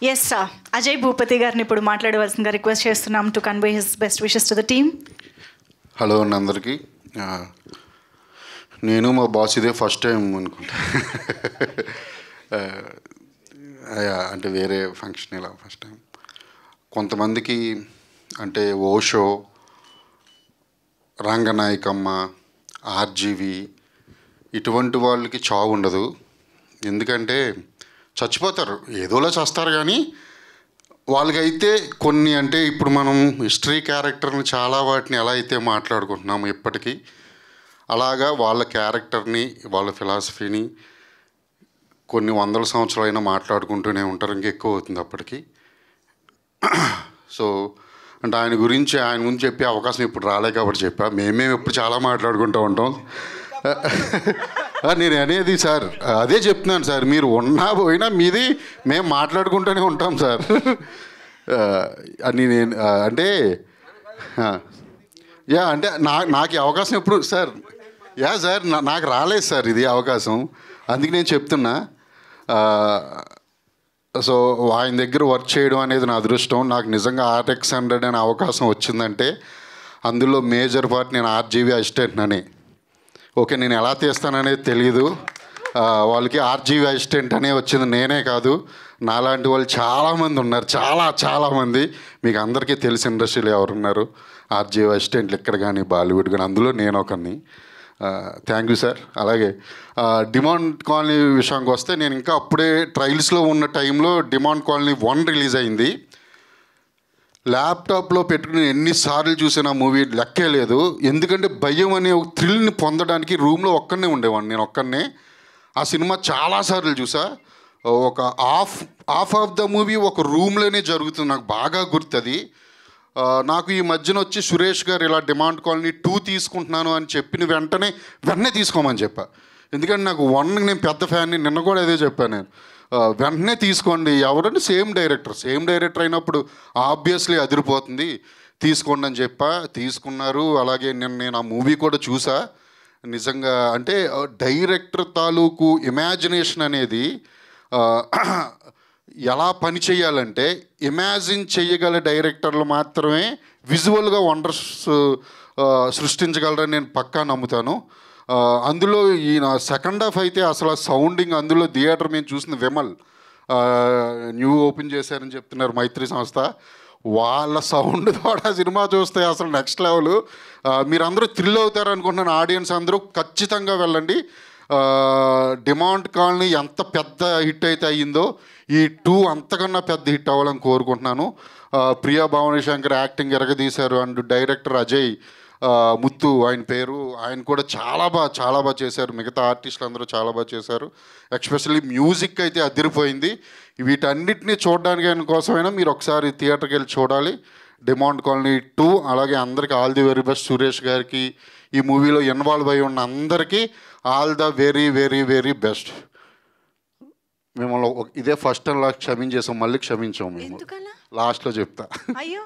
Yes Ajay Bhupathi గారిని ఇప్పుడు మాట్లాడవలసిందిగా రిక్వెస్ట్ చేస్తున్నాం to convey his best wishes to the team. Hello అండి అందరికీ. నేను మా బాస్ ఇదే ఫస్ట్ టైం అనుకుంటా, అంటే వేరే ఫంక్షన్ ఇలా ఫస్ట్ టైం. కొంతమందికి అంటే ఓషో, రంగనాయకమ్మ, ఆర్జీవి ఇటువంటి వాళ్ళకి చావు ఉండదు. ఎందుకంటే చచ్చిపోతారు, ఏదోలా చేస్తారు. కానీ వాళ్ళకైతే కొన్ని అంటే ఇప్పుడు మనం హిస్టరీ క్యారెక్టర్ని చాలా వాటిని ఎలా అయితే మాట్లాడుకుంటున్నాము ఇప్పటికీ, అలాగా వాళ్ళ క్యారెక్టర్ని వాళ్ళ ఫిలాసఫీని కొన్ని వందల సంవత్సరాలైనా మాట్లాడుకుంటూనే ఉంటారు. ఇంకెక్కువ అవుతుంది అప్పటికి. సో అంటే ఆయన గురించి చెప్పే అవకాశం ఇప్పుడు రాలే కాబట్టి చెప్పా. మేమేమి ఎప్పుడు చాలా మాట్లాడుకుంటూ ఉంటాం. నేను అనేది సార్ అదే చెప్తున్నాను సార్, మీరు ఉన్నా పోయినా మీది మేము మాట్లాడుకుంటూనే ఉంటాం సార్ అని నేను అంటే అంటే నాకు ఈ అవకాశం ఎప్పుడు సార్ సార్ నాకు రాలేదు సార్ ఇది అవకాశం, అందుకే నేను చెప్తున్నా. సో ఆయన దగ్గర వర్క్ చేయడం అనేది నా అదృష్టం. నాకు నిజంగా RX100 అనే అవకాశం వచ్చిందంటే అందులో మేజర్ పార్ట్ నేను ఆర్జీవి అసిస్టెంట్ అని. ఓకే, నేను ఎలా తీస్తాననేది తెలియదు, వాళ్ళకి ఆర్జీవి అసిస్టెంట్ అనే వచ్చింది. నేనే కాదు, నాలాంటి వాళ్ళు చాలామంది ఉన్నారు, చాలామంది. మీకు అందరికీ తెలిసి ఇండస్ట్రీలో ఎవరున్నారు ఆర్జీవి అసిస్టెంట్లు ఇక్కడ కానీ బాలీవుడ్ కానీ, అందులో నేను ఒకరిని. Thank you sir. అలాగే డిమాండ్ కాలనీ విషయానికి వస్తే, నేను ఇంకా అప్పుడే ట్రయల్స్లో ఉన్న టైంలో డిమాండ్ కాలనీ 1 రిలీజ్ అయింది. ల్యాప్టాప్లో పెట్టుకుని ఎన్నిసార్లు చూసిన మూవీ లెక్కే లేదు. ఎందుకంటే భయం అనే ఒక థ్రిల్ని పొందడానికి రూమ్లో ఒక్కనే ఉండేవాడిని, నేను ఒక్కనే. ఆ సినిమా చాలాసార్లు చూసా. ఒక హాఫ్ ఆఫ్ ద మూవీ ఒక రూమ్లోనే జరుగుతుంది, నాకు బాగా గుర్తుంది. నాకు ఈ మధ్యన వచ్చి సురేష్ గారు ఇలా డిమాండ్ కాలనీ 2 తీసుకుంటున్నాను అని చెప్పిన వెంటనే తీసుకోమని చెప్పా. ఎందుకంటే నాకు 1 నేను పెద్ద ఫ్యాన్ని, నిన్న కూడా అదే చెప్పాను నేను. వెంటనే తీసుకోండి, ఎవరంటే సేమ్ డైరెక్టర్ అయినప్పుడు ఆబ్వియస్లీ అదిరిపోతుంది, తీసుకోండి అని చెప్పా. తీసుకున్నారు. అలాగే నేను ఆ మూవీ కూడా చూసా. నిజంగా అంటే డైరెక్టర్ తాలూకు ఇమాజినేషన్ అనేది ఎలా పని చేయాలంటే, ఇమాజిన్ చేయగల డైరెక్టర్లు మాత్రమే విజువల్గా వండర్స్ సృష్టించగలరని నేను పక్కా నమ్ముతాను. అందులో ఈయన సెకండ్ హాఫ్ అయితే అసలు సౌండింగ్, అందులో థియేటర్ మేము చూసిన విమల్ న్యూ ఓపెన్ చేశారని చెప్తున్నారు మైత్రి సంస్థ, వాళ్ళ సౌండ్ ద్వారా సినిమా చూస్తే అసలు నెక్స్ట్ లెవెల్. మీరందరూ థ్రిల్ అవుతారు అనుకుంటున్నాను. ఆడియన్స్ అందరూ ఖచ్చితంగా వెళ్ళండి. డిమాండ్ కాలనీ ఎంత పెద్ద హిట్ అయితే అయ్యిందో, ఈ 2 అంతకన్నా పెద్ద హిట్ అవ్వాలని కోరుకుంటున్నాను. ప్రియా భవానీ శంకర్ యాక్టింగ్ ఎరగదీశారు. అండ్ డైరెక్టర్ అజయ్ ముత్తు ఆయన పేరు, ఆయన కూడా చాలా బాగా చేశారు. మిగతా ఆర్టిస్టులు అందరూ చాలా బాగా చేశారు. ఎస్పెషల్లీ మ్యూజిక్ అయితే అదిరిపోయింది. వీటన్నిటినీ చూడడానికి కోసమైనా మీరు ఒకసారి థియేటర్కి వెళ్ళి చూడాలి డిమాండ్ కాలనీ 2. అలాగే అందరికీ all the very best. Suresh గారికి, ఈ మూవీలో ఇన్వాల్వ్ అయి ఉన్న అందరికీ all the very very very best. మిమ్మల్ని ఇదే ఫస్ట్ టైం క్షమించేసాం, మళ్ళీ క్షమించాం మేము, లాస్ట్లో చెప్తా. అయ్యో